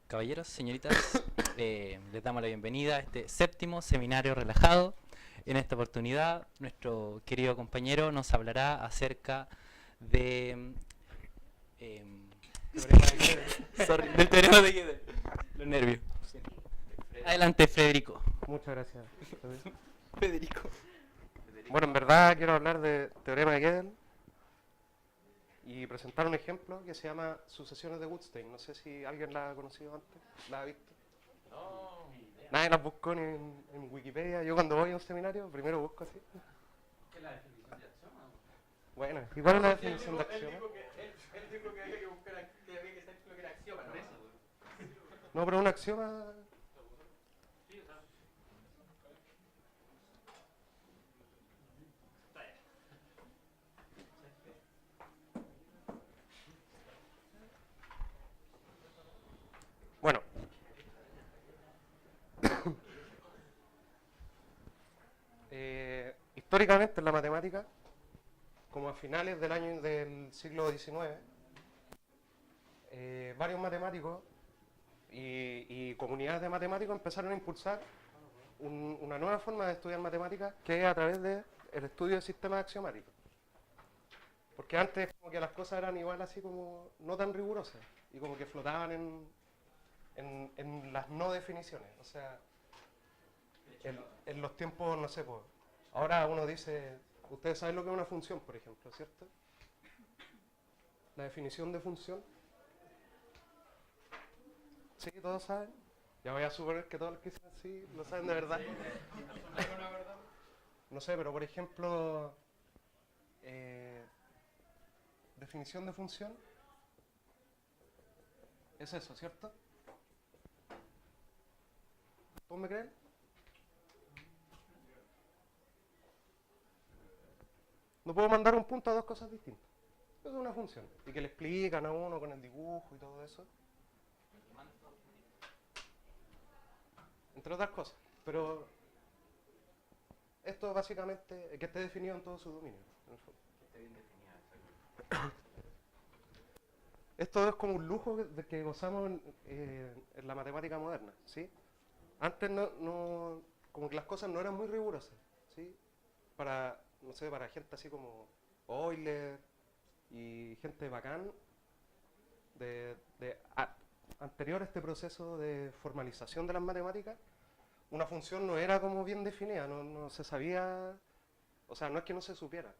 Caballeros, señoritas, les damos la bienvenida a este séptimo seminario relajado. En esta oportunidad, nuestro querido compañero nos hablará acerca de... teorema de Gödel. Sorry, del teorema de Gödel. Los nervios. Adelante, Federico. Muchas gracias. Federico. Bueno, en verdad quiero hablar de teorema de Gödel y presentar un ejemplo que se llama sucesiones de Wettstein. No sé si alguien la ha conocido antes, la ha visto. No, ni idea. Nadie las buscó ni en Wikipedia. Yo cuando voy a un seminario, primero busco así. ¿Qué es la definición de axioma? Bueno, igual es la definición de axioma. Él dijo que había que buscar, que había que saber lo que era axioma, no eso. No, pero un axioma... Bueno. Históricamente en la matemática, como a finales del siglo XIX, varios matemáticos y comunidades de matemáticos empezaron a impulsar una nueva forma de estudiar matemáticas, que es a través del estudio de sistemas axiomáticos. Porque antes como que las cosas eran igual así como no tan rigurosas y como que flotaban en las no definiciones. O sea, en los tiempos, no sé, pues, ahora uno dice, ustedes saben lo que es una función, por ejemplo, ¿cierto? La definición de función. ¿Sí? ¿Todos saben? Ya voy a suponer que todos los que dicen sí lo saben de verdad. No sé, pero por ejemplo, definición de función es eso, ¿cierto? ¿Todos me creen? No puedo mandar un punto a dos cosas distintas. Eso es una función. Y que le explican a uno con el dibujo y todo eso. Entre otras cosas. Pero esto básicamente, que esté definido en todo su dominio, en el fondo. Que esté bien definida, exacto. Esto es como un lujo que gozamos en la matemática moderna, ¿sí? Antes como que las cosas no eran muy rigurosas, ¿sí? Para, no sé, para gente así como Euler y gente bacán, anterior a este proceso de formalización de las matemáticas, una función no era como bien definida, no se sabía, o sea, no es que no se supiera,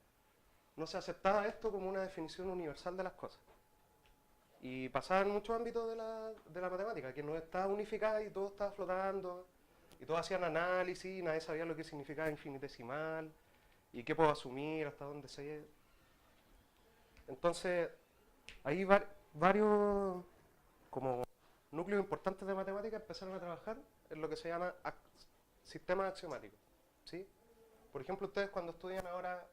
no se aceptaba esto como una definición universal de las cosas. Y pasaba en muchos ámbitos de la matemática, que no estaba unificada y todo estaba flotando, y todos hacían análisis, y nadie sabía lo que significaba infinitesimal, y qué puedo asumir, hasta dónde se... Entonces, hay varios como núcleos importantes de matemática empezaron a trabajar en lo que se llama sistemas axiomáticos, ¿sí? Por ejemplo, ustedes cuando estudian ahora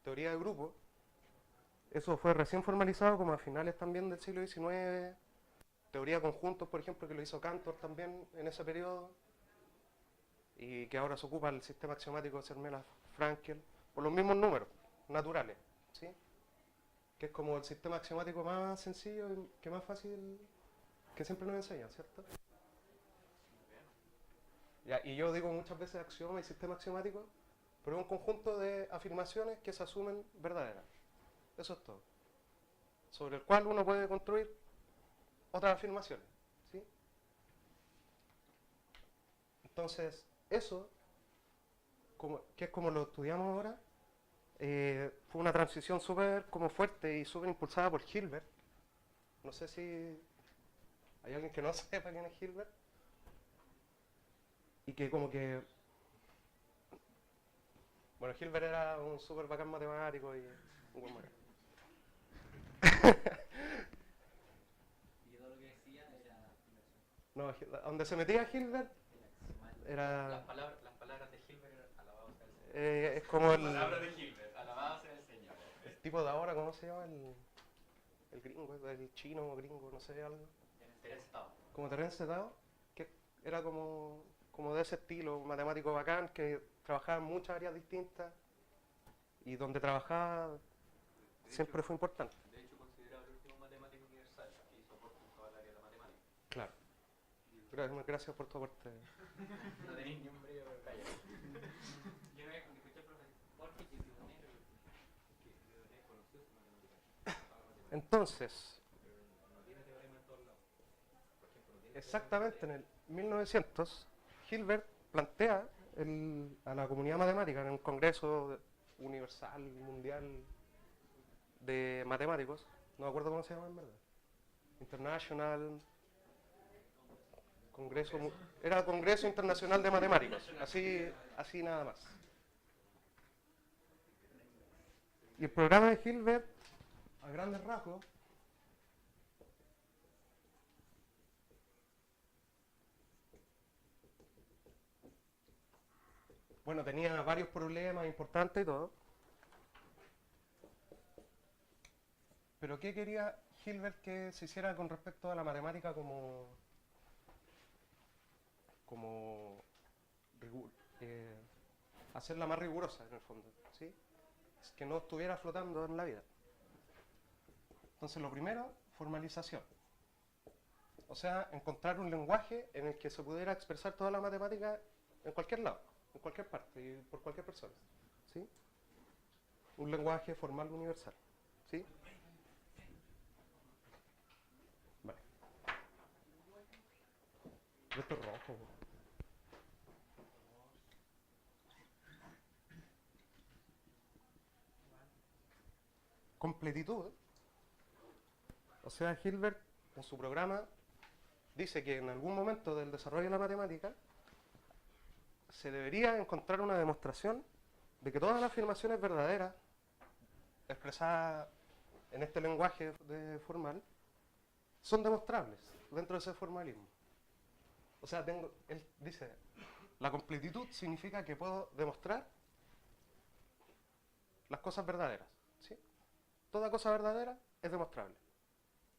teoría de grupos, eso fue recién formalizado como a finales también del siglo XIX, teoría de conjuntos, por ejemplo, que lo hizo Cantor también en ese periodo, y que ahora se ocupa el sistema axiomático de Zermelo-Fraenkel, por los mismos números naturales, ¿sí? Que es como el sistema axiomático más sencillo y que más fácil, que siempre nos enseñan, ¿cierto? Ya, y yo digo muchas veces axioma y sistema axiomático, pero es un conjunto de afirmaciones que se asumen verdaderas. Eso es todo. Sobre el cual uno puede construir otras afirmaciones, ¿sí? Entonces, eso, que es como lo estudiamos ahora, fue una transición súper como fuerte y súper impulsada por Hilbert. No sé si hay alguien que no sepa quién es Hilbert. Y que como que... Bueno, Hilbert era un súper bacán matemático y un buen bacán. Y todo lo que decía era No, donde se metía Hilbert era... Las palabras de Hilbert eran alabados sea el Señor. es como el... Palabras de Hilbert, alabados sea el Señor. El tipo de ahora, ¿cómo se llama? El gringo, el chino gringo, no sé, algo. Terence Tao. Como Terence Tao, que era como de ese estilo, un matemático bacán que trabajaba en muchas áreas distintas y donde trabajaba siempre fue importante. De hecho, considerado el último matemático universal que hizo aporte en toda el área de la matemática. Gracias por tu aporte. No tenéis ni un brillo, pero calla. Yo no escuché al profesor Jorge que Entonces, exactamente en el 1900, Hilbert plantea a la comunidad matemática en un congreso universal, mundial de matemáticos, no me acuerdo cómo se llama en verdad, International Congreso, era Congreso Internacional de Matemáticos, así nada más. Y el programa de Hilbert, a grandes rasgos, bueno, tenía varios problemas importantes y todo. Pero ¿qué quería Hilbert que se hiciera con respecto a la matemática como hacerla más rigurosa en el fondo, ¿sí? Es que no estuviera flotando en la vida. Entonces lo primero, formalización. O sea, encontrar un lenguaje en el que se pudiera expresar toda la matemática en cualquier lado, en cualquier parte y por cualquier persona, ¿sí? Un lenguaje formal universal, ¿sí? Vale. Esto es rojo. Completitud. O sea, Hilbert en su programa dice que en algún momento del desarrollo de la matemática se debería encontrar una demostración de que todas las afirmaciones verdaderas expresadas en este lenguaje formal son demostrables dentro de ese formalismo. O sea, él dice, la completitud significa que puedo demostrar las cosas verdaderas, ¿sí? Toda cosa verdadera es demostrable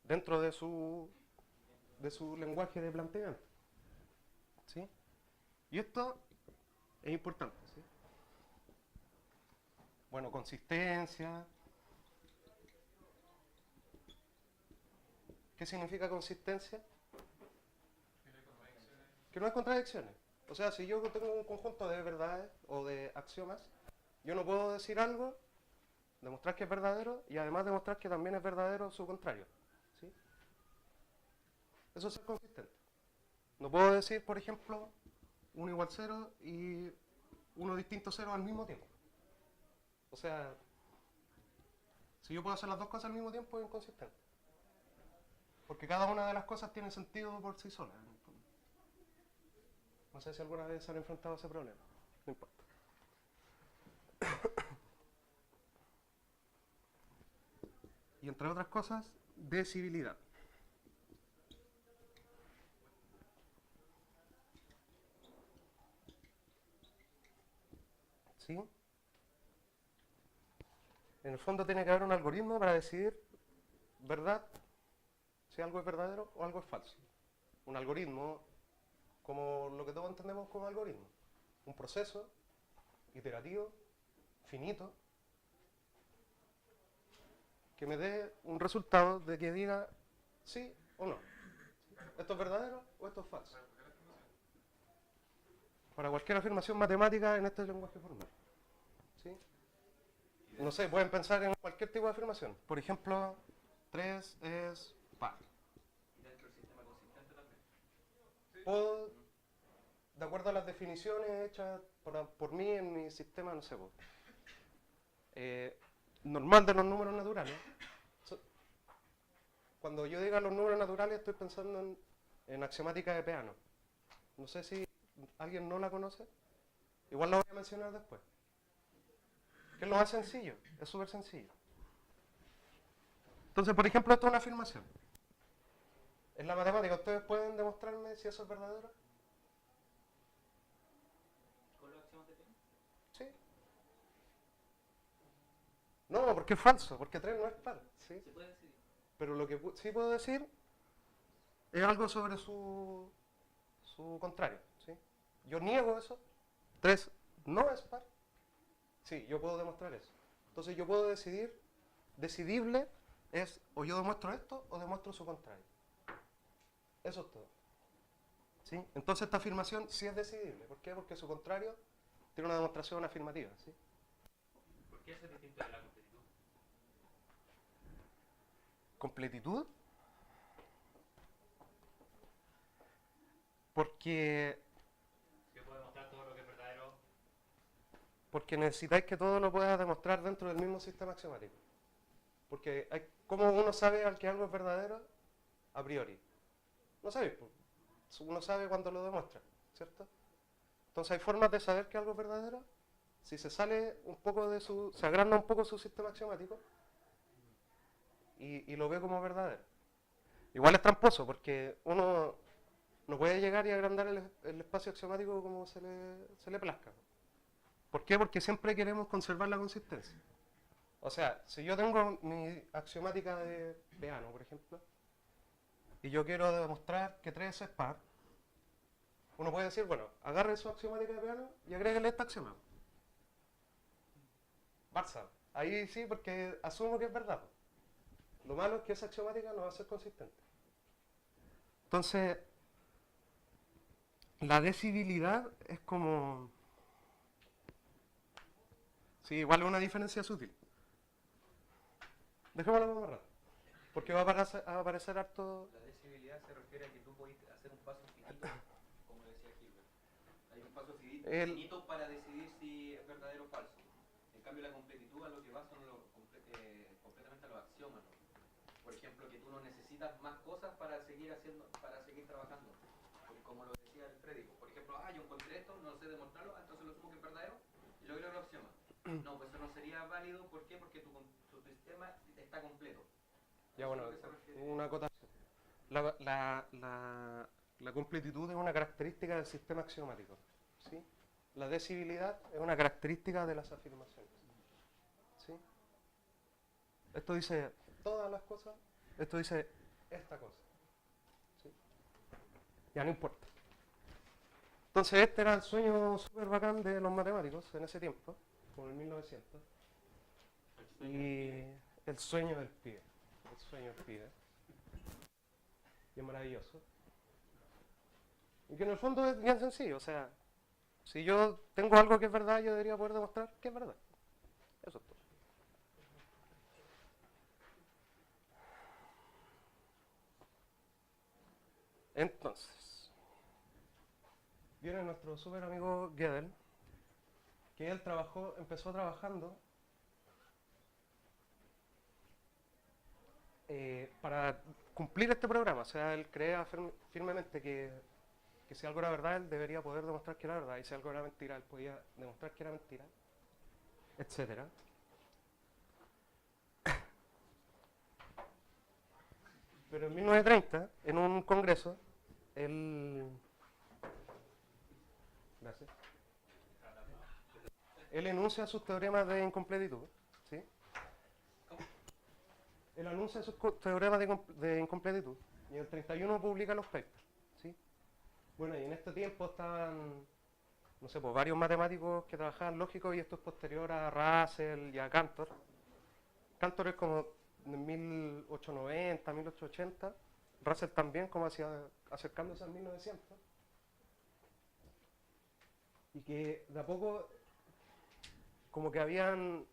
dentro de su lenguaje de planteamiento, ¿sí? Y esto es importante, ¿sí? Bueno, consistencia. ¿Qué significa consistencia? Que no hay contradicciones. O sea, si yo tengo un conjunto de verdades o de axiomas, yo no puedo decir algo, demostrar que es verdadero y además demostrar que también es verdadero su contrario, ¿sí? Eso es ser consistente. No puedo decir, por ejemplo, 1 igual 0 y 1 distinto 0 al mismo tiempo. O sea, si yo puedo hacer las dos cosas al mismo tiempo es inconsistente. Porque cada una de las cosas tiene sentido por sí sola. No sé si alguna vez se han enfrentado a ese problema. No importa. Y entre otras cosas, decibilidad. ¿Sí? En el fondo tiene que haber un algoritmo para decidir verdad, si algo es verdadero o algo es falso. Un algoritmo como lo que todos entendemos como algoritmo. Un proceso iterativo, finito, que me dé un resultado de que diga sí o no. ¿Esto es verdadero o esto es falso? Para cualquier afirmación matemática en este lenguaje formal. ¿Sí? No sé, pueden pensar en cualquier tipo de afirmación. Por ejemplo, 3 es par. ¿Dentro del sistema consistente también? Puedo, de acuerdo a las definiciones hechas por mí en mi sistema, no sé, normal de los números naturales. Cuando yo diga los números naturales estoy pensando en axiomática de Peano. No sé si alguien no la conoce. Igual la voy a mencionar después. ¿Qué es lo más sencillo? Es súper sencillo. Entonces, por ejemplo, esto es una afirmación. En la matemática, ¿ustedes pueden demostrarme si eso es verdadero? ¿Con los axiomas de Peano? Sí. No, porque es falso, porque 3 no es par. ¿sí? Se puede decidir. Pero lo que sí puedo decir es algo sobre su contrario. ¿sí? Yo niego eso. 3 no es par. Sí, yo puedo demostrar eso. Entonces yo puedo decidir, decidible es o yo demuestro esto o demuestro su contrario. Eso es todo. ¿sí? Entonces esta afirmación sí es decidible. ¿Por qué? Porque su contrario tiene una demostración afirmativa. ¿Sí? ¿Por qué eso es distinto de la completitud? ¿Completitud? Porque Yo puedo demostrar todo lo que es verdadero. porque necesitáis que todo lo puedas demostrar dentro del mismo sistema axiomático. Porque ¿cómo uno sabe que algo es verdadero? A priori. No sabéis, pues. Uno sabe cuando lo demuestra, ¿cierto? Entonces hay formas de saber que algo es verdadero si se sale un poco de se agranda un poco su sistema axiomático y lo ve como verdadero. Igual es tramposo porque uno no puede llegar y agrandar el espacio axiomático como se le plazca. ¿Por qué? Porque siempre queremos conservar la consistencia. O sea, si yo tengo mi axiomática de Peano, por ejemplo, y yo quiero demostrar que 3 es par, uno puede decir, bueno, agarre su axiomática de Peano y agréguele esta axioma. Barça. Ahí sí, porque asumo que es verdad. Lo malo es que esa axiomática no va a ser consistente. Entonces, la decibilidad es como... Sí, igual es una diferencia sutil. Dejémoslo más rato. Porque va a aparecer harto... La decibilidad se refiere a que tú podés hacer un paso finito, como decía Hilbert. Hay un paso finito para decidir si es verdadero o falso. En cambio, la completitud a lo que va son completamente a los axiomas, ¿no? Por ejemplo, que tú no necesitas más cosas para seguir trabajando. Porque como lo decía el Freddy, por ejemplo, yo encontré esto, no sé demostrarlo, entonces lo asumo que es verdadero y lo agrego al axioma. No, pues eso no sería válido, ¿por qué? Porque tu sistema está completo. Ya bueno, una acotación. La completitud es una característica del sistema axiomático. ¿Sí? La decibilidad es una característica de las afirmaciones. ¿Sí? Esto dice todas las cosas, esto dice esta cosa. ¿Sí? Ya no importa. Entonces este era el sueño súper bacán de los matemáticos en ese tiempo, como en 1900. Y el sueño del pibe. El sueño del pibe. Y es maravilloso. Y que en el fondo es bien sencillo. O sea, si yo tengo algo que es verdad, yo debería poder demostrar que es verdad. Eso es todo. Entonces, viene nuestro súper amigo Gödel, que él empezó trabajando para cumplir este programa. O sea, él creía firmemente que si algo era verdad, él debería poder demostrar que era verdad. Y si algo era mentira, él podía demostrar que era mentira, etcétera. Pero en 1930, en un congreso, él enuncia sus teoremas de incompletitud. ¿Sí? Él anuncia sus teoremas de incompletitud y en el 31 publica los papers. ¿Sí? Bueno, y en este tiempo estaban, no sé, pues varios matemáticos que trabajaban lógicos y esto es posterior a Russell y a Cantor. Cantor es como de 1890, 1880. Russell también, como acercándose al 1900. Y que de a poco, como que habían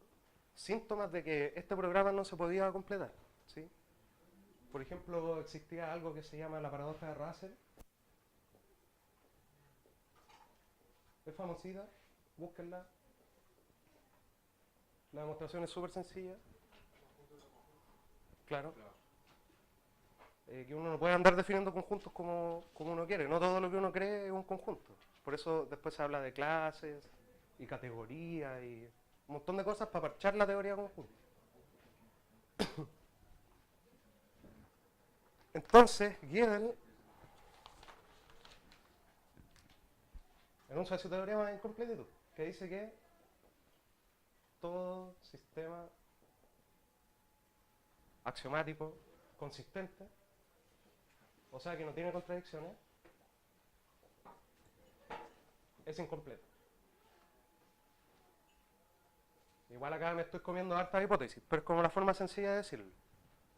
síntomas de que este programa no se podía completar. ¿Sí? Por ejemplo, existía algo que se llama la paradoja de Russell. Es famosita, búsquenla. La demostración es súper sencilla. Claro. Que uno no puede andar definiendo conjuntos como uno quiere. No todo lo que uno cree es un conjunto. Por eso después se habla de clases y categorías y un montón de cosas para parchar la teoría de conjuntos. Entonces, Gödel enuncia su teorema de incompletitud, que dice que todo sistema axiomático consistente, o sea que no tiene contradicciones, es incompleto. Igual acá me estoy comiendo hartas hipótesis, pero es como la forma sencilla de decirlo.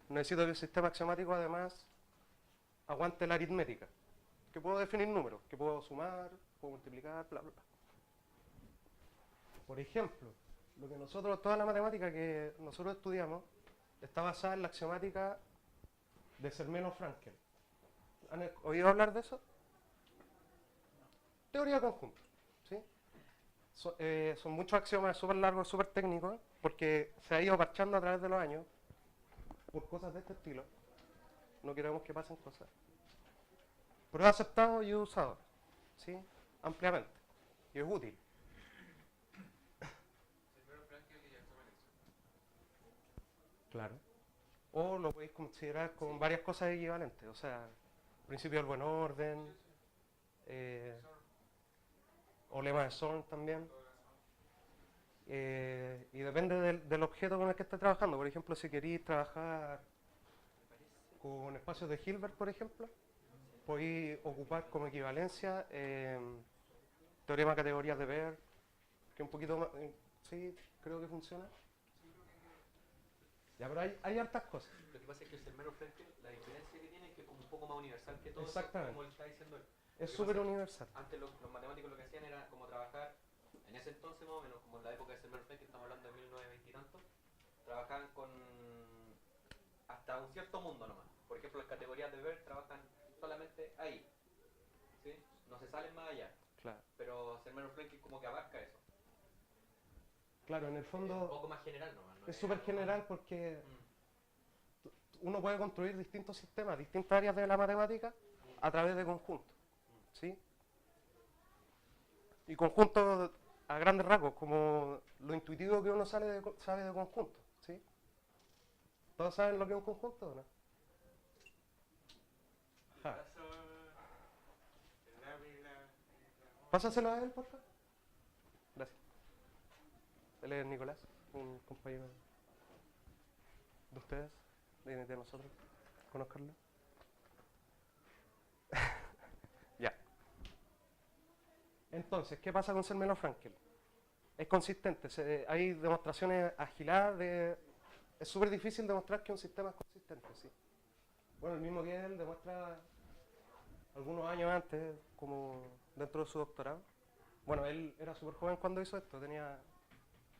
Necesito que el sistema axiomático además aguante la aritmética. que puedo definir números, que puedo sumar, puedo multiplicar, bla, bla, bla. Por ejemplo, toda la matemática que nosotros estudiamos está basada en la axiomática de Zermelo-Fraenkel. ¿Han oído hablar de eso? Teoría de conjuntos, ¿sí? Son muchos axiomas súper largos, súper técnicos, porque se ha ido parchando a través de los años por cosas de este estilo. No queremos que pasen cosas. Pero es aceptado y usado, ¿sí? Ampliamente. Y es útil. Claro. O lo podéis considerar con varias cosas equivalentes. O sea, principio del buen orden, o lema de Zorn también. Y depende del objeto con el que estés trabajando. Por ejemplo, si queréis trabajar con espacios de Hilbert, por ejemplo, podéis ocupar como equivalencia teorema de categorías de Baire, que un poquito más, sí, creo que funciona. Ya, pero hay hartas cosas. Lo que pasa es que el Zermelo-Fraenkel, la diferencia que tiene es que es como un poco más universal que todo. Exactamente. Como lo está diciendo él. Es súper universal. Antes los matemáticos lo que hacían era como trabajar, en ese entonces más o menos, como en la época de Zermelo-Fraenkel, estamos hablando de 1920 y tanto, trabajaban con hasta un cierto mundo nomás. Por ejemplo, las categorías de Baire trabajan solamente ahí, ¿sí? No se salen más allá. Claro. Pero Zermelo-Fraenkel como que abarca eso. Claro, en el fondo Es un poco más general nomás. ¿No? es súper general porque uno puede construir distintos sistemas, distintas áreas de la matemática a través de conjuntos, ¿sí? Y conjuntos a grandes rasgos, como lo intuitivo que uno sabe de conjuntos, ¿sí? ¿Todos saben lo que es un conjunto o no? Ajá. Pásaselo a él, por favor. Gracias. Él es Nicolás, un compañero de ustedes, de nosotros. ¿Conocerlo? Ya. Entonces, ¿qué pasa con Zermelo-Fraenkel? Es consistente, hay demostraciones agiladas es súper difícil demostrar que un sistema es consistente, ¿sí? Bueno, el mismo que él demuestra algunos años antes, como dentro de su doctorado. Bueno, él era súper joven cuando hizo esto, era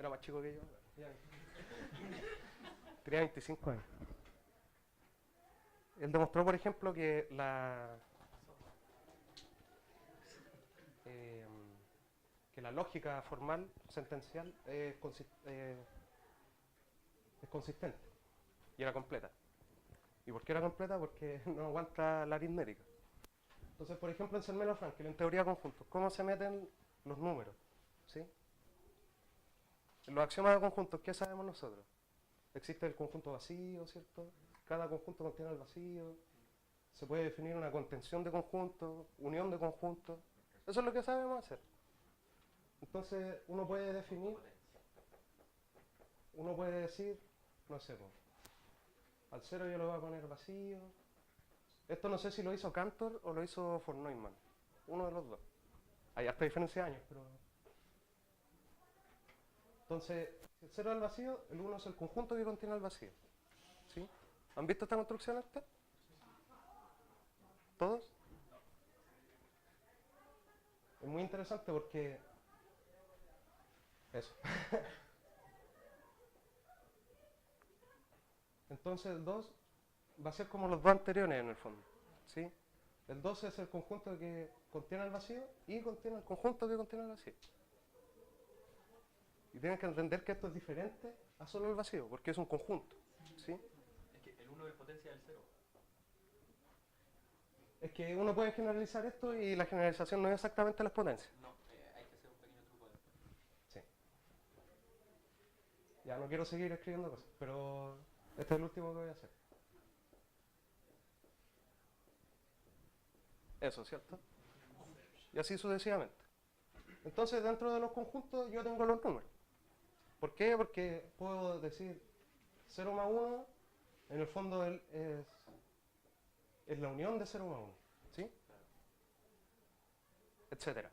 más chico que yo. Tenía 25 años. Él demostró, por ejemplo, que la lógica formal, sentencial, es consistente y era completa. ¿Y por qué era completa? Porque no aguanta la aritmética. Entonces, por ejemplo, en Zermelo-Fraenkel, en teoría de conjuntos, ¿cómo se meten los números? ¿Sí? En los axiomas de conjuntos, ¿qué sabemos nosotros? Existe el conjunto vacío, ¿cierto? Cada conjunto contiene el vacío. Se puede definir una contención de conjuntos, unión de conjuntos. Eso es lo que sabemos hacer. Entonces, uno puede decir, no sé, al cero yo le voy a poner vacío. Esto no sé si lo hizo Cantor o lo hizo von Neumann. Uno de los dos. Hay hasta diferencia de años, pero... Entonces, si el cero es el vacío, el 1 es el conjunto que contiene el vacío. ¿Sí? ¿Han visto esta construcción esta? ¿Todos? Es muy interesante porque... Eso. Entonces el 2 va a ser como los dos anteriores en el fondo, ¿sí? El 2 es el conjunto que contiene el vacío y contiene el conjunto que contiene el vacío. Y tienen que entender que esto es diferente a solo el vacío, porque es un conjunto, ¿sí? Es que el 1 es potencia del 0. Es que uno puede generalizar esto y la generalización no es exactamente la exponencia. No, hay que hacer un pequeño truco después. Sí. Ya no quiero seguir escribiendo cosas, pero este es el último que voy a hacer. Eso, ¿cierto? Y así sucesivamente. Entonces, dentro de los conjuntos yo tengo los números. ¿Por qué? Porque puedo decir 0 más 1, en el fondo es la unión de 0 más 1, ¿sí? Etcétera.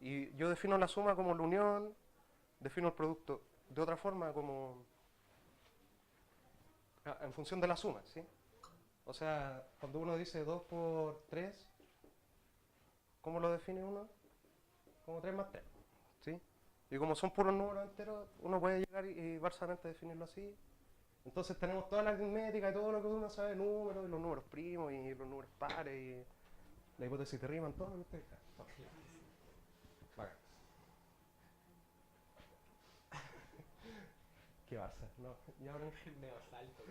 Y yo defino la suma como la unión, defino el producto de otra forma como en función de la suma, ¿sí? O sea, cuando uno dice 2 por 3 ¿cómo lo define uno? Como 3 más 3, ¿sí? Y como son puros números enteros, uno puede llegar y básicamente definirlo así. Entonces tenemos toda la aritmética y todo lo que uno sabe de números, y los números primos, y los números pares, y la hipótesis de Riemann, todo lo que está. Bacán. ¿Qué pasa? No, ya ahora Medio salto.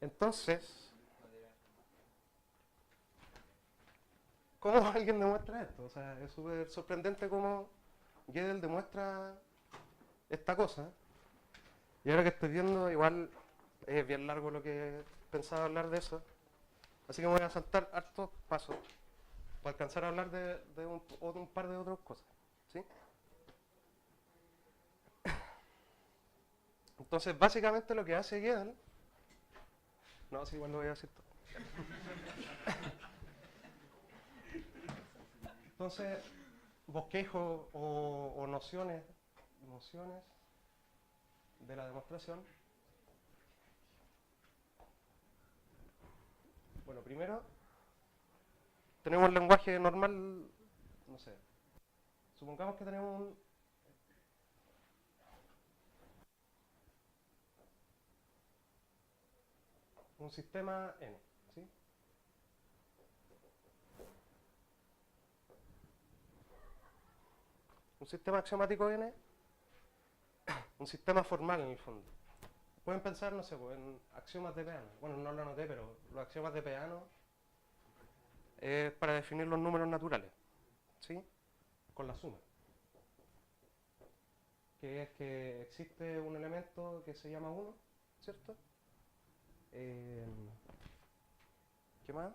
Entonces, ¿cómo alguien demuestra esto? O sea, es súper sorprendente cómo Gödel demuestra esta cosa. Y ahora que estoy viendo, igual es bien largo lo que pensaba hablar de eso. Así que me voy a saltar hartos pasos para alcanzar a hablar de un par de otras cosas, ¿sí? Entonces, básicamente lo que hace Gödel... No, sí, igual lo voy a decir todo. Entonces, bosquejos o nociones de la demostración. Bueno, primero tenemos el lenguaje normal, no sé. Supongamos que tenemos un sistema N, ¿sí? Un sistema axiomático N, un sistema formal en el fondo. Pueden pensar, no sé, pues, en axiomas de Peano. Bueno, no lo anoté, pero los axiomas de Peano es para definir los números naturales, ¿sí? Con la suma. Que es que existe un elemento que se llama 1, ¿cierto? ¿Qué más?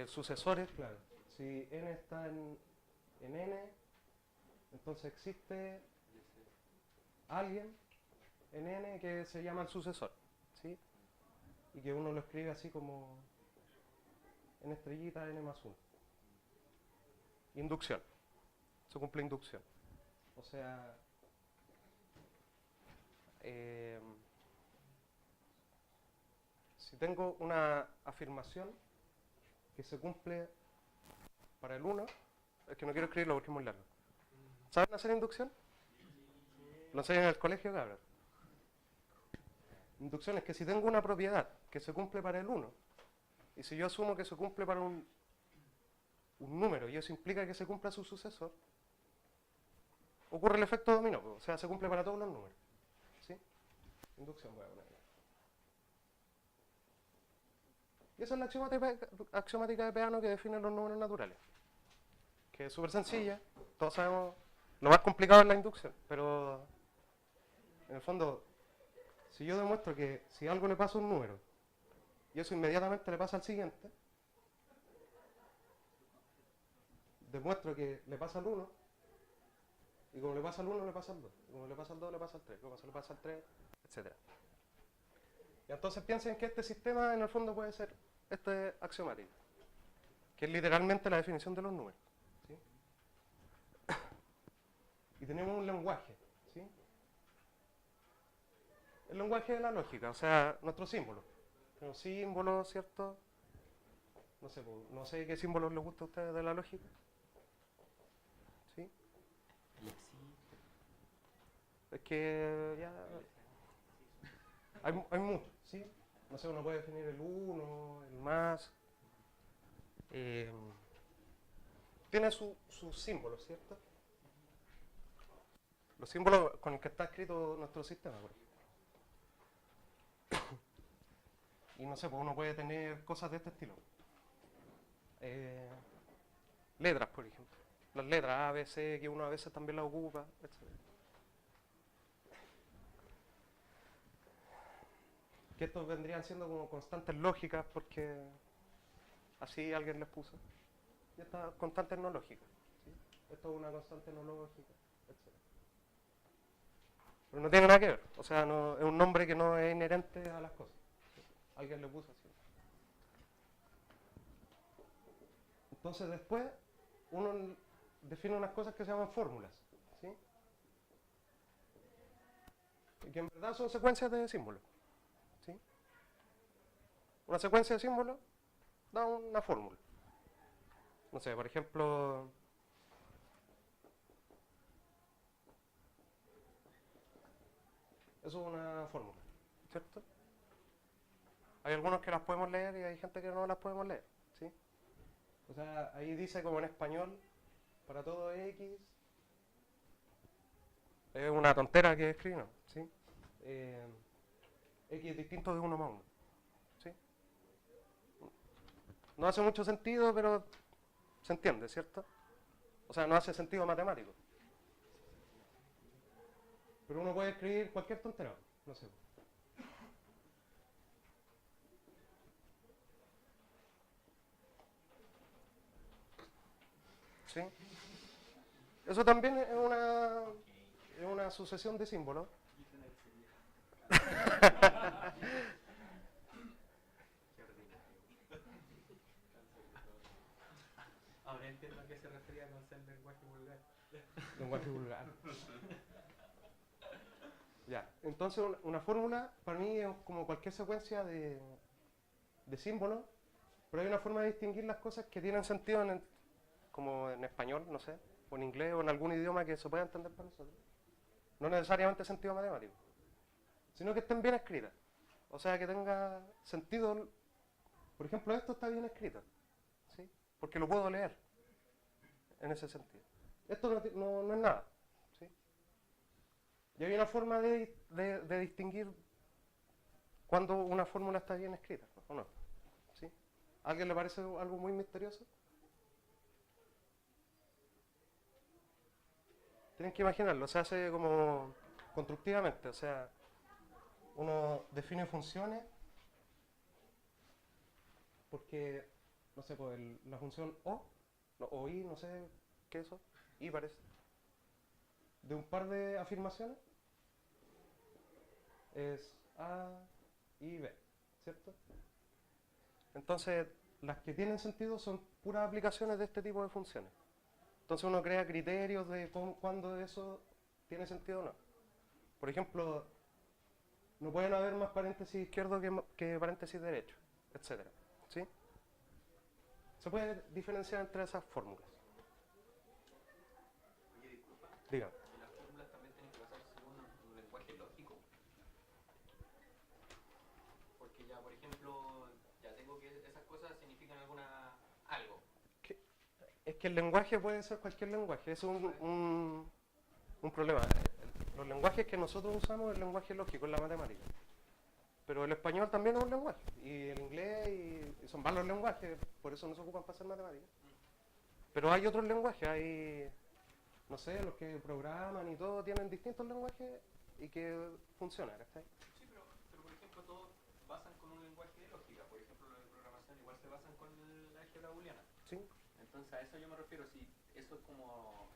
Sucesores, claro. Si n está en n, entonces existe alguien en n que se llama el sucesor, ¿sí? Y que uno lo escribe así como en estrellita n más 1. Inducción. Se cumple inducción. O sea, si tengo una afirmación que se cumple para el 1, es que no quiero escribirlo porque es muy largo. ¿Saben hacer inducción? Lo enseñan en el colegio, cabrón. Inducción es que si tengo una propiedad que se cumple para el 1, y si yo asumo que se cumple para un número, y eso implica que se cumpla su sucesor, ocurre el efecto dominó, o sea, se cumple para todos los números. ¿Sí? Inducción, voy a poner. Y esa es la axiomática de Peano que define los números naturales. Que es súper sencilla, todos sabemos, lo más complicado es la inducción, pero en el fondo, si yo demuestro que si algo le pasa a un número, y eso inmediatamente le pasa al siguiente, demuestro que le pasa al 1, y como le pasa al 1, le pasa al 2, y como le pasa al 2, le pasa al 3, como se le pasa al 3, etc. Y entonces piensen que este sistema en el fondo puede ser este axiomático, que es literalmente la definición de los números, ¿sí? Y tenemos un lenguaje, ¿sí? El lenguaje de la lógica, o sea, nuestros símbolos. Tenemos símbolos, ¿cierto? No sé qué símbolos les gusta a ustedes de la lógica. ¿Sí? Es que ya... Hay muchos, ¿sí? No sé, uno puede definir el 1, el más. Tiene sus símbolos, ¿cierto? Los símbolos con los que está escrito nuestro sistema, por ejemplo. Y no sé, pues uno puede tener cosas de este estilo. Letras, por ejemplo. Las letras A, B, C, que uno a veces también las ocupa, etc. Que estos vendrían siendo como constantes lógicas porque así alguien les puso. Y estas constantes no lógicas, ¿sí? Esto es una constante no lógica, etc. Pero no tiene nada que ver, o sea, no, es un nombre que no es inherente a las cosas. Alguien le puso así. Entonces después uno define unas cosas que se llaman fórmulas, ¿sí? Y que en verdad son secuencias de símbolos, ¿sí? una secuencia de símbolos da una fórmula. No sé, por ejemplo, eso es una fórmula, ¿cierto? Hay algunos que las podemos leer y hay gente que no las podemos leer, ¿sí? O sea, ahí dice como en español, para todo X, es una tontera que escribí, ¿no? ¿Sí? X es distinto de 1 más 1, ¿sí? No hace mucho sentido, pero se entiende, ¿cierto? O sea, no hace sentido matemático. Pero uno puede escribir cualquier tontera, no sé. ¿Sí? Eso también es una sucesión de símbolos. Ahora entiendo a qué se refería con ser lenguaje vulgar. Lenguaje vulgar. Ya, entonces una fórmula para mí es como cualquier secuencia de símbolos, pero hay una forma de distinguir las cosas que tienen sentido como en español, no sé, o en inglés o en algún idioma que se pueda entender para nosotros. No necesariamente sentido matemático, sino que estén bien escritas. O sea, que tenga sentido. Por ejemplo, esto está bien escrito, ¿sí? Porque lo puedo leer en ese sentido. Esto no es nada, ¿sí? Y hay una forma de distinguir cuando una fórmula está bien escrita, ¿o no? ¿Sí? ¿A alguien le parece algo muy misterioso? Tienen que imaginarlo, se hace como constructivamente, o sea, uno define funciones porque, no sé, pues la función o i, no sé qué es eso, i parece, de un par de afirmaciones es a y b, ¿cierto? Entonces, las que tienen sentido son puras aplicaciones de este tipo de funciones. Entonces uno crea criterios de cuándo eso tiene sentido o no. Por ejemplo, no pueden haber más paréntesis izquierdo que paréntesis derecho, etc. ¿Sí? Se puede diferenciar entre esas fórmulas. Oye, disculpa. Diga. ¿Y las fórmulas también tienen que basarse según un lenguaje lógico? Porque ya, por ejemplo, ya tengo que esas cosas significan algo. Es que el lenguaje puede ser cualquier lenguaje, es un problema. Los lenguajes que nosotros usamos es el lenguaje lógico, es la matemática. Pero el español también es un lenguaje, y el inglés, y son varios lenguajes, por eso no se ocupan para hacer matemáticas. Pero hay otros lenguajes, hay, no sé, los que programan y todo tienen distintos lenguajes y que funcionan, ¿cachai? Sí, pero por ejemplo, todos basan con un lenguaje de lógica. Por ejemplo, los de programación igual se basan con la álgebra booleana. Sí. Entonces, a eso yo me refiero. Si eso es como...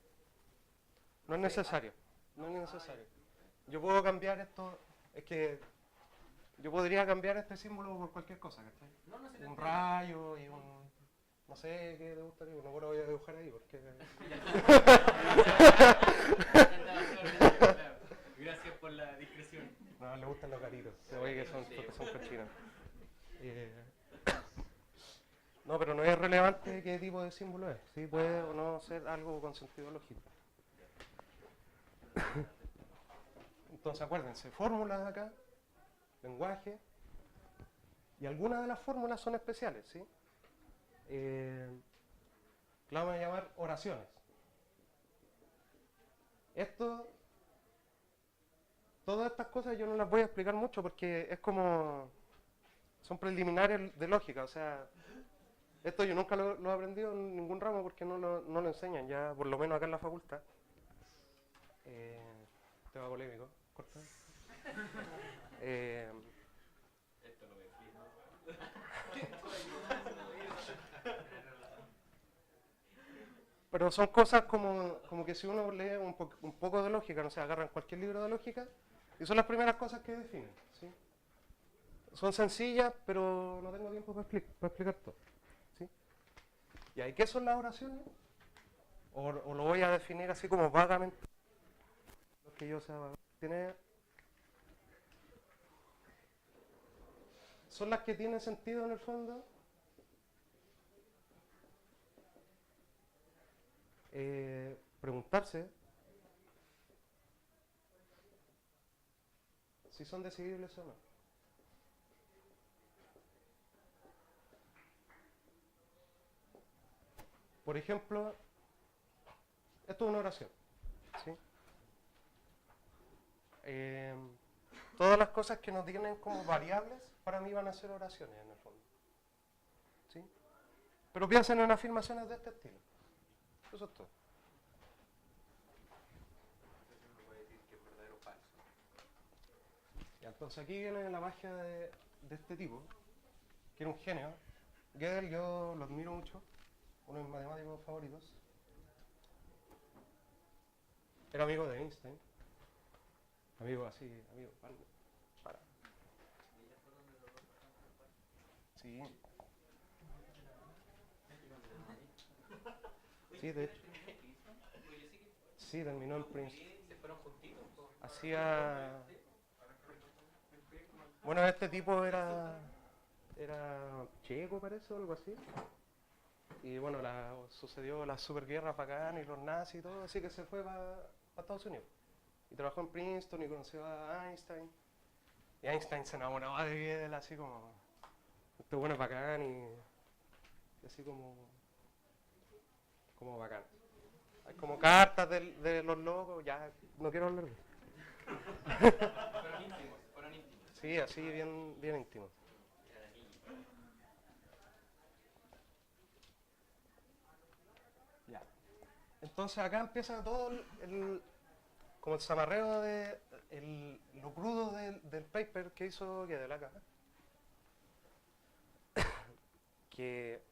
No es necesario, no es necesario. Yo puedo cambiar esto, es que yo podría cambiar este símbolo por cualquier cosa, ¿cachai? No, no se Un rayo y un... no sé qué te gustaría, no lo voy a dibujar ahí porque... Gracias por la discreción. No, le gustan los gatitos, se oye que son cochinos. No, pero no es relevante qué tipo de símbolo es, ¿sí? Puede o no ser algo con sentido lógico. Entonces acuérdense, fórmulas acá, lenguaje, y algunas de las fórmulas son especiales, ¿sí? La vamos a llamar oraciones. Todas estas cosas yo no las voy a explicar mucho porque es como, son preliminares de lógica, o sea, esto yo nunca lo he aprendido en ningún ramo porque no lo enseñan, ya por lo menos acá en la facultad. Tema polémico, corta. Esto no me explica. Pero son cosas como que si uno lee un poco de lógica, no sé, agarran cualquier libro de lógica y son las primeras cosas que definen, ¿sí? Son sencillas, pero no tengo tiempo para explicar todo, ¿sí? ¿Y ahí qué son las oraciones? O lo voy a definir así como vagamente, lo que yo sea, son las que tienen sentido en el fondo. Preguntarse si son decidibles o no. Por ejemplo, esto es una oración, ¿sí? Todas las cosas que no tienen como variables, para mí van a ser oraciones en el fondo, ¿sí? Pero piensen en afirmaciones de este estilo. Eso es todo. Ya, entonces aquí viene la magia de este tipo, que era un genio. Gödel, yo lo admiro mucho, uno de mis matemáticos favoritos. Era amigo de Einstein. Amigo así, amigo. Para. Sí. Sí, de hecho. Sí, terminó en Princeton. Hacía... Bueno, este tipo era checo, parece, o algo así. Y bueno, sucedió la superguerra bacán y los nazis y todo, así que se fue para Estados Unidos. Y trabajó en Princeton y conoció a Einstein. Y Einstein se enamoraba de Gödel, así como... Este bueno es bacán y así como bacán. Hay como cartas de los locos, ya no quiero hablar de eso. Fueron íntimos. Sí, así bien íntimos. Ya. Entonces acá empieza todo como el zamarreo de lo crudo del paper que hizo Gödel acá. Que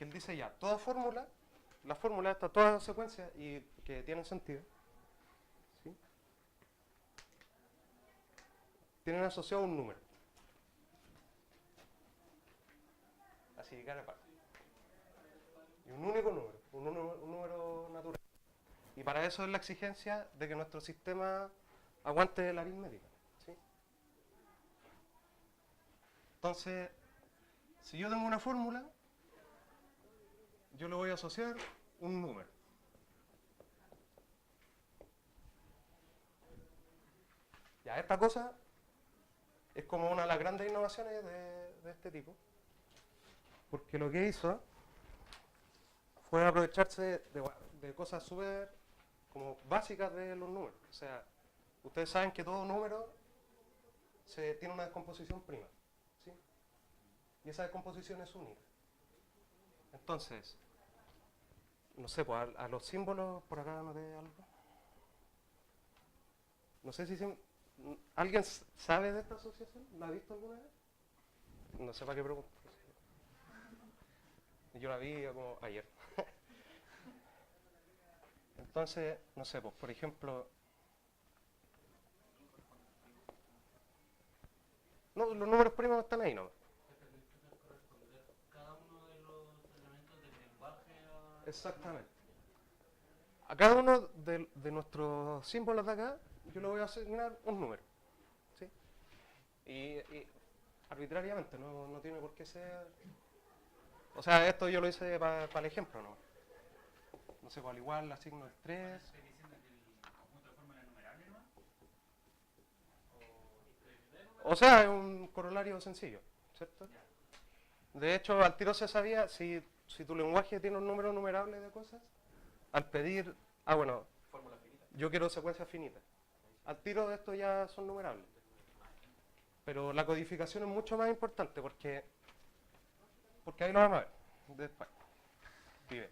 él dice ya, toda fórmula, la fórmula está toda secuencia y que tienen sentido, ¿sí? Tienen asociado un número. Así, cada parte. Y un único número, un número natural. Y para eso es la exigencia de que nuestro sistema aguante la aritmética, ¿sí? Entonces, si yo tengo una fórmula, yo le voy a asociar un número. Ya, esta cosa es como una de las grandes innovaciones de este tipo, porque lo que hizo fue aprovecharse de cosas súper como básicas de los números. O sea, ustedes saben que todo número tiene una descomposición prima, ¿sí? Y esa descomposición es única. Entonces, no sé, pues a los símbolos, por acá noté algo. No sé si ¿alguien sabe de esta asociación? ¿La ha visto alguna vez? No sé para qué pregunto. Yo la vi como ayer. Entonces, no sé, pues por ejemplo... No, los números primos están ahí, ¿no? Cada uno de los elementos del lenguaje Exactamente. A cada uno de nuestros símbolos de acá, yo le voy a asignar un número, ¿sí? Y arbitrariamente, no tiene por qué ser... O sea, esto yo lo hice para el ejemplo, ¿no? No sé, pues al igual le asigno el 3. ¿Estoy diciendo que el conjunto de fórmula numerable, no? O sea, es un corolario sencillo, ¿cierto? De hecho, al tiro se sabía, si tu lenguaje tiene un número numerable de cosas, al pedir, bueno, Fórmula finita. yo quiero secuencias finitas. Al tiro de esto ya son numerables. Pero la codificación es mucho más importante porque ahí lo vamos a ver después. Vive.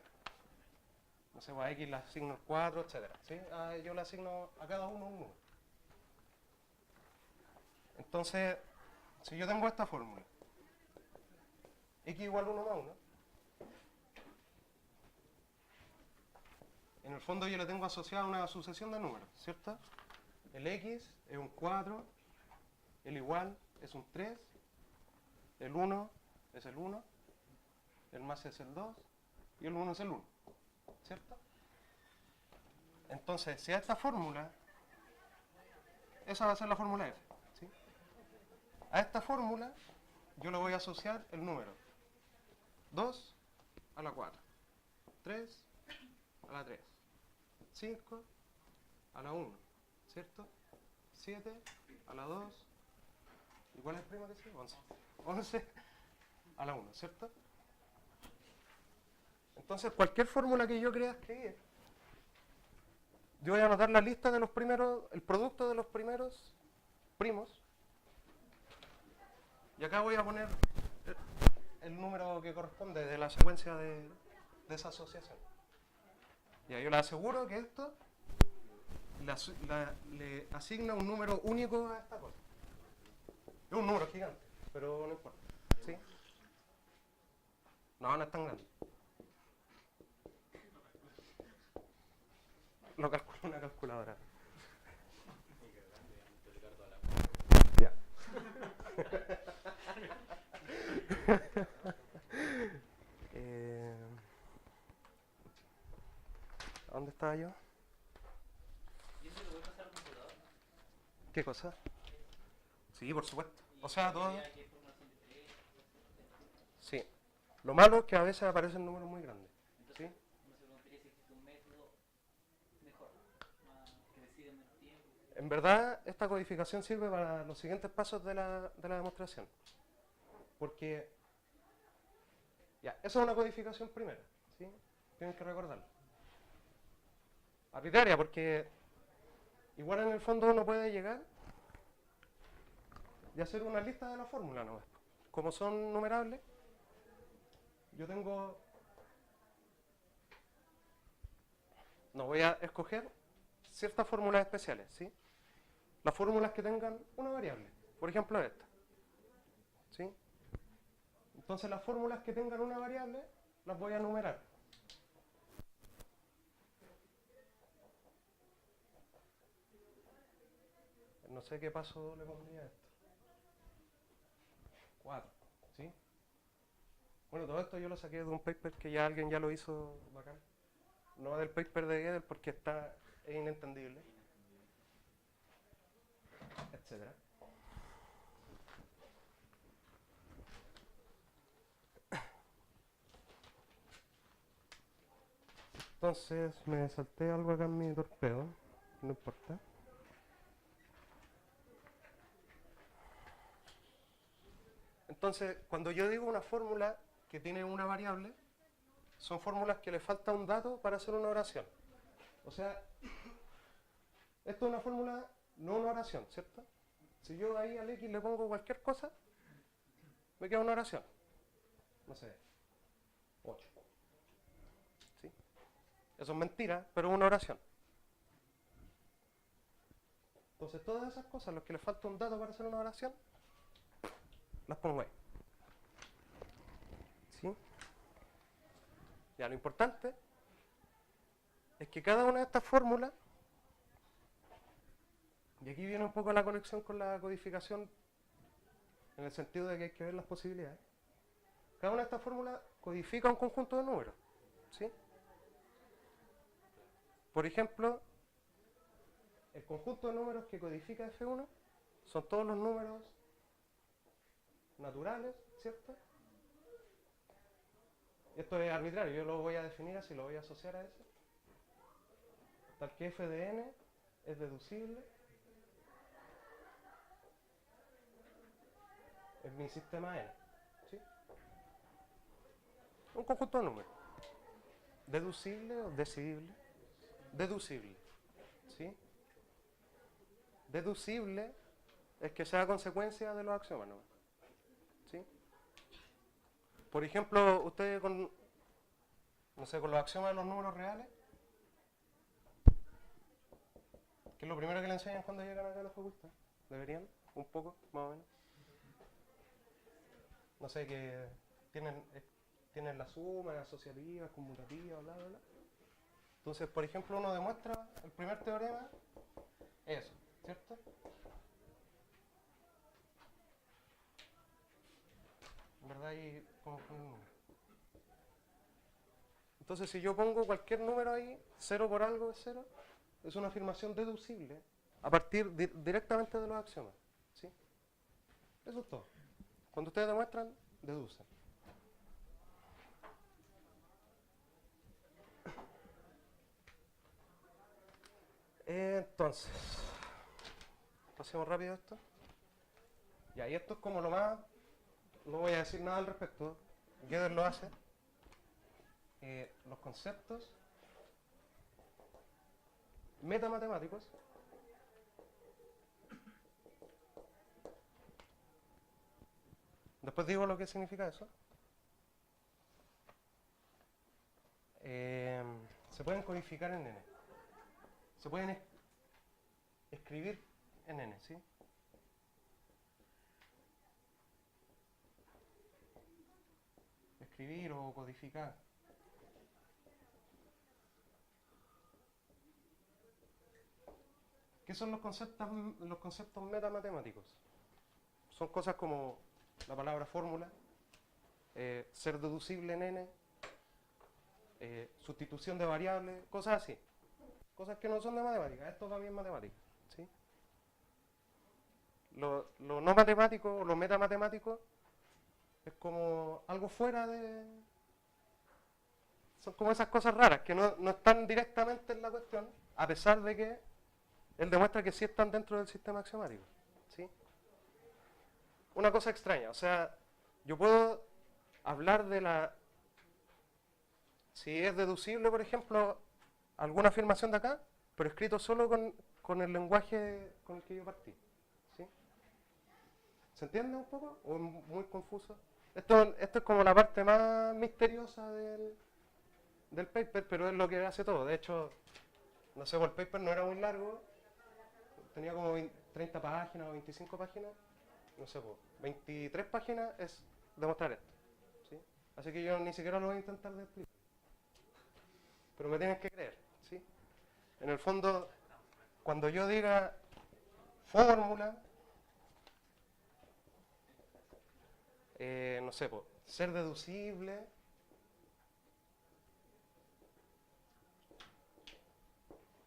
No sé, pues a X le asigno el 4, etc. ¿Sí? Yo le asigno a cada uno un número. Entonces, si yo tengo esta fórmula, X igual 1 más 1, en el fondo yo le tengo asociada una sucesión de números, ¿cierto? El X es un 4, el igual es un 3, el 1 es el 1, el más es el 2 y el 1 es el 1, ¿cierto? Entonces, si a esta fórmula esa va a ser la fórmula F. ¿Sí? A esta fórmula yo le voy a asociar el número 2 a la 4, 3 a la 3, 5 a la 1, ¿cierto? 7 a la 2, ¿y cuál es el primo que sigue? 11. 11 a la 1, ¿cierto? Entonces, cualquier fórmula que yo quiera escribir, yo voy a anotar la lista de los primeros, el producto de los primeros primos, y acá voy a poner el número que corresponde de la secuencia de esa asociación. Ya, yo le aseguro que esto le asigna un número único a esta cosa. Es un número gigante, pero no importa. ¿Sí? No, no es tan grande. Lo calcula una calculadora. Ya. ¿Dónde estaba yo? ¿Y eso lo puede pasar al computador? ¿Qué cosa? Sí, por supuesto. O sea, todo. ¿Qué formulación de tres? Sí. Lo malo es que a veces aparecen números muy grandes. ¿Sí? No se preguntaría si existe un método mejor, más que decide menos tiempo. En verdad, esta codificación sirve para los siguientes pasos de la demostración. Porque, ya, esa es una codificación primera, ¿sí? Tienen que recordarlo. Arbitraria, porque igual en el fondo uno puede llegar y hacer una lista de la fórmula, ¿no? Como son numerables, yo tengo... No, voy a escoger ciertas fórmulas especiales, ¿sí? Las fórmulas que tengan una variable, por ejemplo esta, ¿sí? Entonces las fórmulas que tengan una variable las voy a numerar. No sé qué paso le pondría a esto. 4, ¿sí? Bueno, todo esto yo lo saqué de un paper que ya alguien ya lo hizo bacán. No del paper de Gödel porque es inentendible, etcétera. Entonces me salté algo acá en mi torpedo, no importa. Entonces, cuando yo digo una fórmula que tiene una variable, son fórmulas que le falta un dato para hacer una oración. O sea, esto es una fórmula, no una oración, ¿cierto? Si yo ahí al X le pongo cualquier cosa, me queda una oración. No sé, 8. ¿Sí? Eso es mentira, pero es una oración. Entonces, todas esas cosas, los que le falta un dato para hacer una oración, las pongo ahí. ¿Sí? Ya, lo importante es que cada una de estas fórmulas, y aquí viene un poco la conexión con la codificación, en el sentido de que hay que ver las posibilidades, cada una de estas fórmulas codifica un conjunto de números. ¿Sí? Por ejemplo, el conjunto de números que codifica F1 son todos los números naturales, ¿cierto? Esto es arbitrario, yo lo voy a definir así, lo voy a asociar a ese. Tal que f de n es deducible en mi sistema n. ¿Sí? Un conjunto de números. ¿Deducible o decidible? Deducible. ¿Sí? Deducible es que sea consecuencia de los axiomas, ¿no? ¿Sí? Por ejemplo, ustedes con, no sé, con los axiomas de los números reales, que es lo primero que le enseñan cuando llegan acá a los facultades, deberían, un poco, más o menos. No sé, que tienen la suma, asociativa, conmutativa, bla, bla, bla. Entonces, por ejemplo, uno demuestra el primer teorema, eso, ¿cierto? En verdad ahí como un número. Entonces, si yo pongo cualquier número ahí, 0 por algo es 0, es una afirmación deducible a partir directamente de los axiomas. ¿Sí? Eso es todo. Cuando ustedes demuestran, deducen. Entonces, pasemos rápido esto. Ya, y esto es como lo más, no voy a decir nada al respecto, Gödel lo hace. Los conceptos metamatemáticos después digo lo que significa eso. Se pueden codificar en n. Se pueden escribir en n, ¿sí? Escribir o codificar. ¿Qué son los conceptos metamatemáticos? Son cosas como la palabra fórmula, ser deducible en n, sustitución de variables, cosas así. Cosas que no son de matemáticas. Esto va bien matemática. ¿Sí? Lo no matemático o lo metamatemático es como algo fuera de... Son como esas cosas raras que no están directamente en la cuestión, a pesar de que él demuestra que sí están dentro del sistema axiomático. ¿Sí? Una cosa extraña, o sea, yo puedo hablar de la... Si es deducible, por ejemplo, alguna afirmación de acá, pero escrito solo con el lenguaje con el que yo partí. ¿Sí? ¿Se entiende un poco? ¿O es muy confuso? Esto es como la parte más misteriosa del paper, pero es lo que hace todo. De hecho, no sé, el paper no era muy largo, tenía como 30 páginas o 25 páginas, no sé, 23 páginas es demostrar esto. ¿Sí? Así que yo ni siquiera lo voy a intentar de explicar. Pero me tienen que creer. ¿Sí? En el fondo, cuando yo diga fórmula, no sé, ser deducible,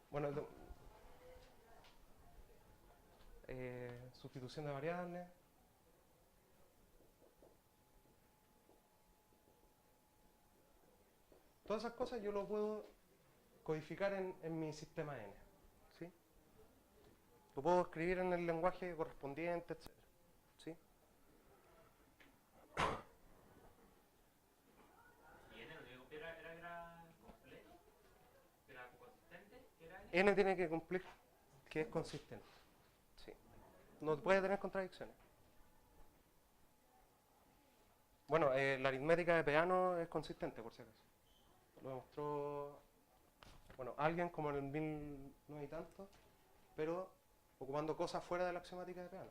bueno, sustitución de variables, todas esas cosas yo lo puedo codificar en mi sistema N. ¿Sí? Lo puedo escribir en el lenguaje correspondiente, etc. ¿Sí? ¿Y n no tiene que cumplir era completo? ¿Era consistente? ¿Era n? N tiene que cumplir que es consistente. ¿Sí? No puede tener contradicciones. Bueno, la aritmética de Peano es consistente, por si acaso. Lo demostró, bueno, alguien como en el 1900 y tanto, pero ocupando cosas fuera de la axiomática de Peano.